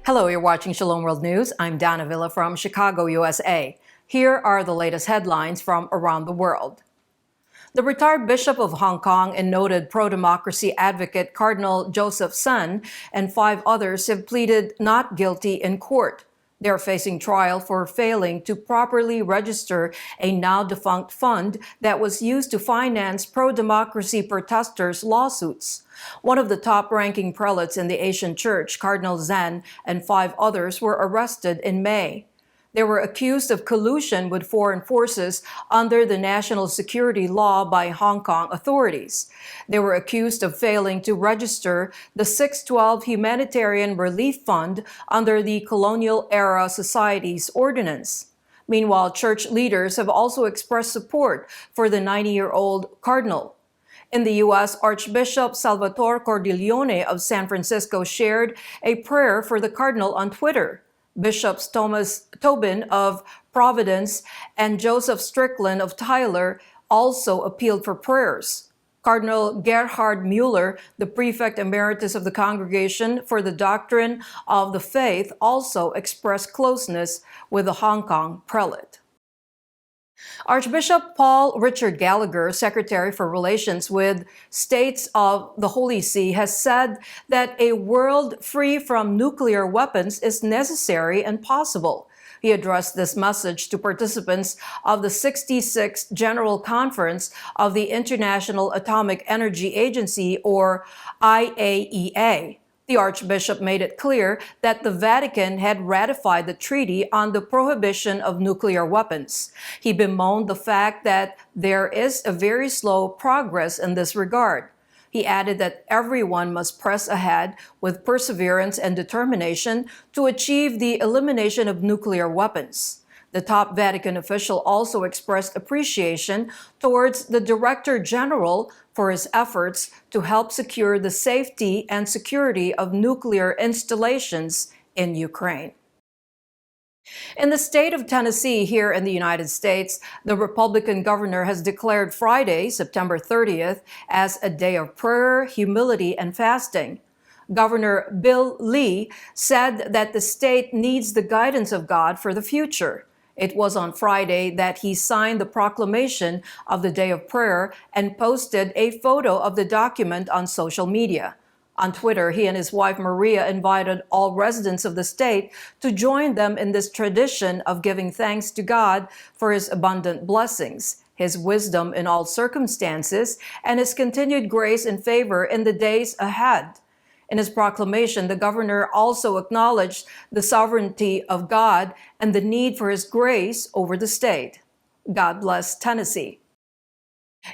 Hello, you're watching Shalom World News. I'm Dana Villa from Chicago, USA. Here are the latest headlines from around the world. The retired Bishop of Hong Kong and noted pro-democracy advocate Cardinal Joseph Sen and 5 others have pleaded not guilty in court. They are facing trial for failing to properly register a now-defunct fund that was used to finance pro-democracy protesters' lawsuits. One of the top-ranking prelates in the Asian Church, Cardinal Zen, and 5 others were arrested in May. They were accused of collusion with foreign forces under the national security law by Hong Kong authorities. They were accused of failing to register the 612 Humanitarian Relief Fund under the Colonial Era Society's ordinance. Meanwhile, church leaders have also expressed support for the 90-year-old cardinal. In the U.S., Archbishop Salvatore Cordileone of San Francisco shared a prayer for the cardinal on Twitter. Bishops Thomas Tobin of Providence and Joseph Strickland of Tyler also appealed for prayers. Cardinal Gerhard Mueller, the prefect emeritus of the Congregation for the Doctrine of the Faith, also expressed closeness with the Hong Kong prelate. Archbishop Paul Richard Gallagher, Secretary for Relations with States of the Holy See, has said that a world free from nuclear weapons is necessary and possible. He addressed this message to participants of the 66th General Conference of the International Atomic Energy Agency, or IAEA. The Archbishop made it clear that the Vatican had ratified the treaty on the prohibition of nuclear weapons. He bemoaned the fact that there is a very slow progress in this regard. He added that everyone must press ahead with perseverance and determination to achieve the elimination of nuclear weapons. The top Vatican official also expressed appreciation towards the Director General for his efforts to help secure the safety and security of nuclear installations in Ukraine. In the state of Tennessee here in the United States, the Republican governor has declared Friday, September 30th, as a day of prayer, humility, and fasting. Governor Bill Lee said that the state needs the guidance of God for the future. It was on Friday that he signed the proclamation of the Day of Prayer and posted a photo of the document on social media. On Twitter, he and his wife Maria invited all residents of the state to join them in this tradition of giving thanks to God for his abundant blessings, his wisdom in all circumstances, and his continued grace and favor in the days ahead. In his proclamation, the governor also acknowledged the sovereignty of God and the need for his grace over the state. God bless Tennessee.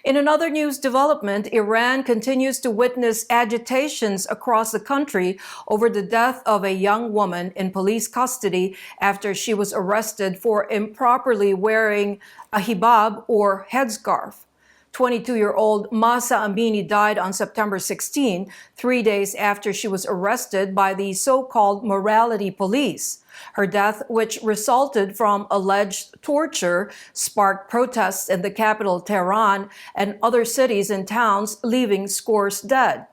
In another news development, Iran continues to witness agitations across the country over the death of a young woman in police custody after she was arrested for improperly wearing a hijab or headscarf. 22-year-old Mahsa Amini died on September 16, 3 days after she was arrested by the so-called morality police. Her death, which resulted from alleged torture, sparked protests in the capital Tehran and other cities and towns, leaving scores dead.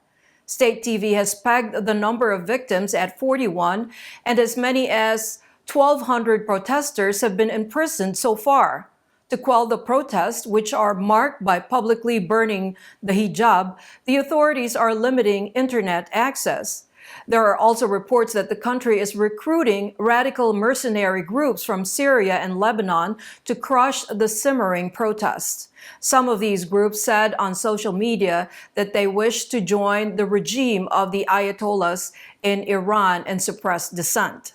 State TV has pegged the number of victims at 41, and as many as 1,200 protesters have been imprisoned so far. To quell the protests, which are marked by publicly burning the hijab, the authorities are limiting internet access. There are also reports that the country is recruiting radical mercenary groups from Syria and Lebanon to crush the simmering protests. Some of these groups said on social media that they wish to join the regime of the Ayatollahs in Iran and suppress dissent.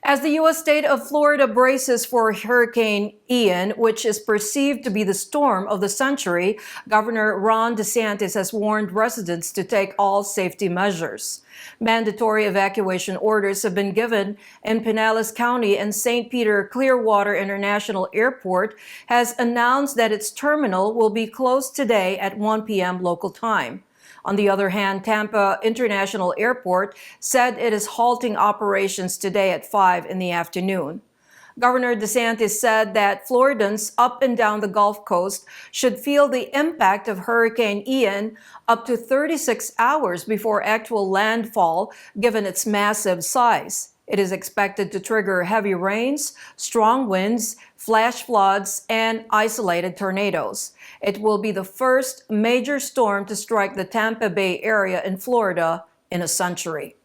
As the U.S. state of Florida braces for Hurricane Ian, which is perceived to be the storm of the century, Governor Ron DeSantis has warned residents to take all safety measures. Mandatory evacuation orders have been given in Pinellas County, and St. Peter Clearwater International Airport has announced that its terminal will be closed today at 1 p.m. local time. On the other hand, Tampa International Airport said it is halting operations today at 5 in the afternoon. Governor DeSantis said that Floridans up and down the Gulf Coast should feel the impact of Hurricane Ian up to 36 hours before actual landfall, given its massive size. It is expected to trigger heavy rains, strong winds, flash floods, and isolated tornadoes. It will be the first major storm to strike the Tampa Bay area in Florida in a century.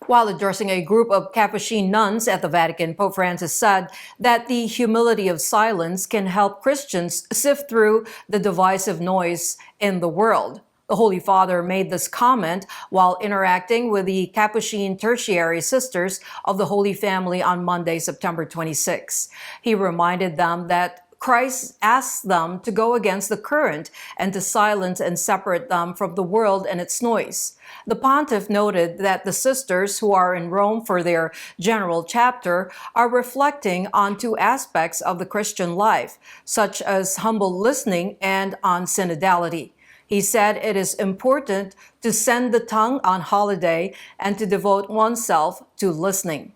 While addressing a group of Capuchin nuns at the Vatican, Pope Francis said that the humility of silence can help Christians sift through the divisive noise in the world. The Holy Father made this comment while interacting with the Capuchin Tertiary Sisters of the Holy Family on Monday, September 26. He reminded them that Christ asks them to go against the current and to silence and separate them from the world and its noise. The pontiff noted that the sisters who are in Rome for their general chapter are reflecting on two aspects of the Christian life, such as humble listening and on synodality. He said it is important to send the tongue on holiday and to devote oneself to listening.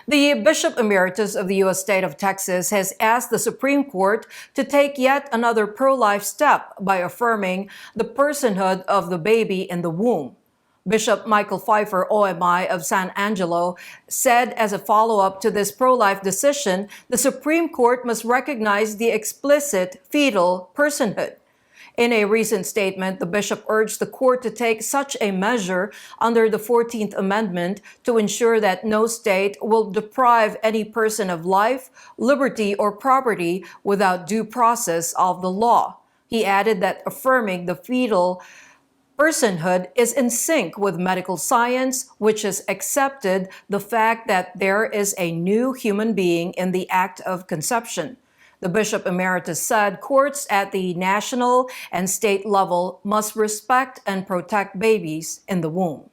The Bishop Emeritus of the U.S. state of Texas has asked the Supreme Court to take yet another pro-life step by affirming the personhood of the baby in the womb. Bishop Michael Pfeiffer, OMI of San Angelo, said as a follow-up to this pro-life decision, the Supreme Court must recognize the explicit fetal personhood. In a recent statement, the bishop urged the court to take such a measure under the 14th Amendment to ensure that no state will deprive any person of life, liberty, or property without due process of the law. He added that affirming the fetal personhood is in sync with medical science, which has accepted the fact that there is a new human being in the act of conception. The Bishop Emeritus said courts at the national and state level must respect and protect babies in the womb.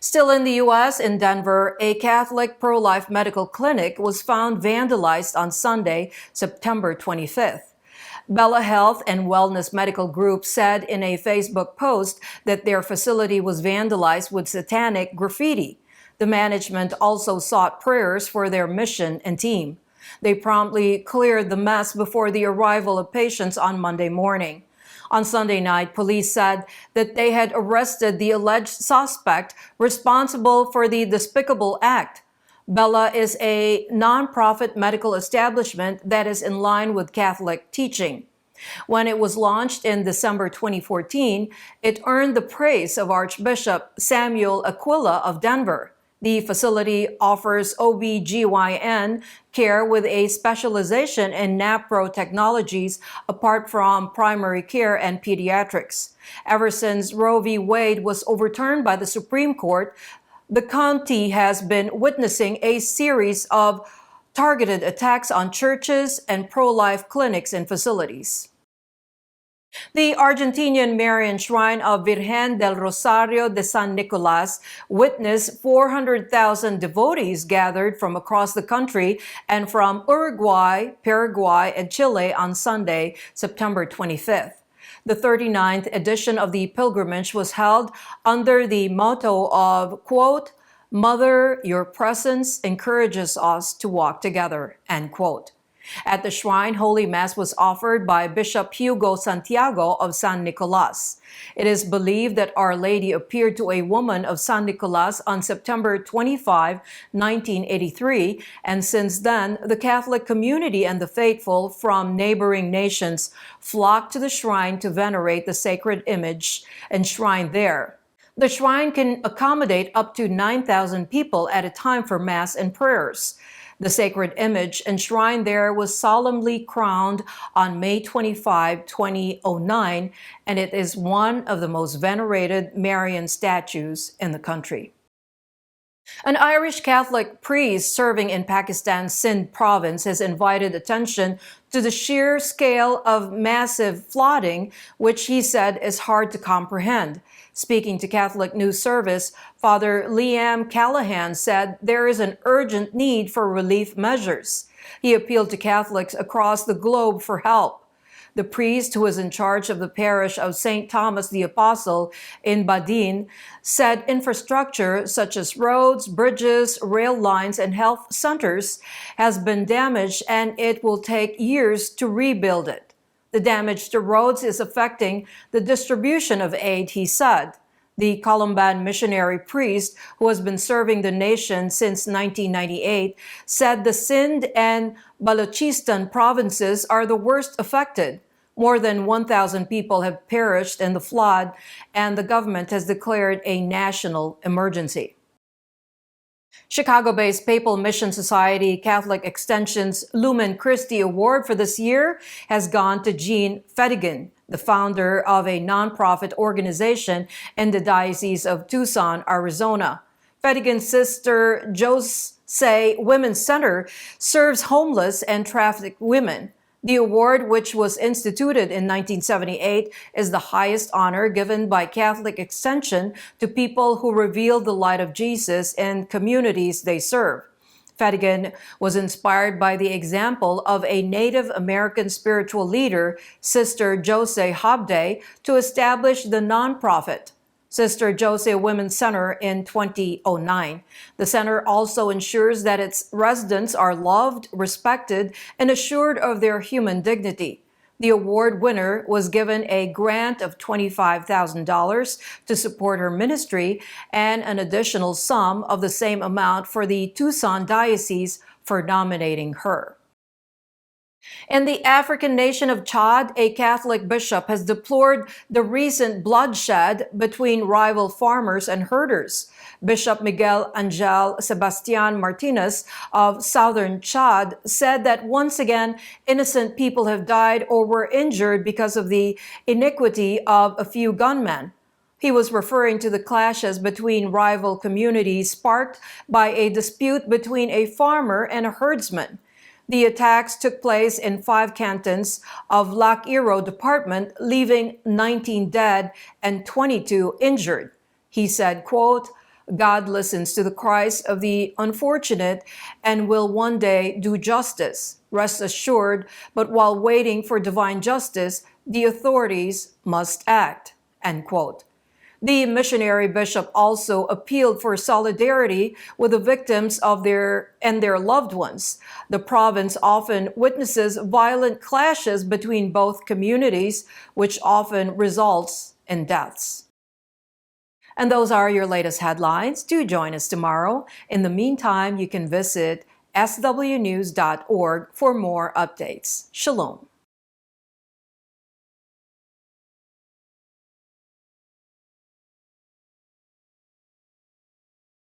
Still in the U.S., in Denver, a Catholic pro-life medical clinic was found vandalized on Sunday, September 25th. Bella Health and Wellness Medical Group said in a Facebook post that their facility was vandalized with satanic graffiti. The management also sought prayers for their mission and team. They promptly cleared the mess before the arrival of patients on Monday morning. On Sunday night, police said that they had arrested the alleged suspect responsible for the despicable act. Bella is a nonprofit medical establishment that is in line with Catholic teaching. When it was launched in December 2014, it earned the praise of Archbishop Samuel Aquila of Denver. The facility offers OB/GYN care with a specialization in NAPRO technologies apart from primary care and pediatrics. Ever since Roe v. Wade was overturned by the Supreme Court, the county has been witnessing a series of targeted attacks on churches and pro-life clinics and facilities. The Argentinian Marian shrine of Virgen del Rosario de San Nicolas witnessed 400,000 devotees gathered from across the country and from Uruguay, Paraguay, and Chile on Sunday, September 25th. The 39th edition of the pilgrimage was held under the motto of, quote, "Mother, your presence encourages us to walk together," end quote. At the shrine, Holy Mass was offered by Bishop Hugo Santiago of San Nicolas. It is believed that Our Lady appeared to a woman of San Nicolas on September 25, 1983, and since then, the Catholic community and the faithful from neighboring nations flocked to the shrine to venerate the sacred image enshrined there. The shrine can accommodate up to 9,000 people at a time for Mass and prayers. The sacred image enshrined there was solemnly crowned on May 25, 2009, and it is one of the most venerated Marian statues in the country. An Irish Catholic priest serving in Pakistan's Sindh province has invited attention to the sheer scale of massive flooding, which he said is hard to comprehend. Speaking to Catholic News Service, Father Liam Callahan said there is an urgent need for relief measures. He appealed to Catholics across the globe for help. The priest, who was in charge of the parish of St. Thomas the Apostle in Badin, said infrastructure such as roads, bridges, rail lines, and health centers has been damaged, and it will take years to rebuild it. The damage to roads is affecting the distribution of aid, he said. The Columban missionary priest, who has been serving the nation since 1998, said the Sindh and Balochistan provinces are the worst affected. More than 1,000 people have perished in the flood, and the government has declared a national emergency. Chicago-based Papal Mission Society Catholic Extension's Lumen Christi Award for this year has gone to Jean Fedigan, the founder of a nonprofit organization in the Diocese of Tucson, Arizona. Fedigan's sister Jose Women's Center serves homeless and trafficked women. The award, which was instituted in 1978, is the highest honor given by Catholic Extension to people who reveal the light of Jesus in communities they serve. Fedigan was inspired by the example of a Native American spiritual leader, Sister Jose Habde, to establish the nonprofit Sister Jose Women's Center in 2009. The center also ensures that its residents are loved, respected, and assured of their human dignity. The award winner was given a grant of $25,000 to support her ministry and an additional sum of the same amount for the Tucson Diocese for nominating her. In the African nation of Chad, a Catholic bishop has deplored the recent bloodshed between rival farmers and herders. Bishop Miguel Angel Sebastian Martinez of southern Chad said that once again, innocent people have died or were injured because of the iniquity of a few gunmen. He was referring to the clashes between rival communities sparked by a dispute between a farmer and a herdsman. The attacks took place in 5 cantons of Lac Iro Department, leaving 19 dead and 22 injured. He said, quote, "God listens to the cries of the unfortunate and will one day do justice. Rest assured, but while waiting for divine justice, the authorities must act." End quote. The missionary bishop also appealed for solidarity with the victims of their loved ones. The province often witnesses violent clashes between both communities, which often results in deaths. And those are your latest headlines. Do join us tomorrow. In the meantime, you can visit swnews.org for more updates. Shalom.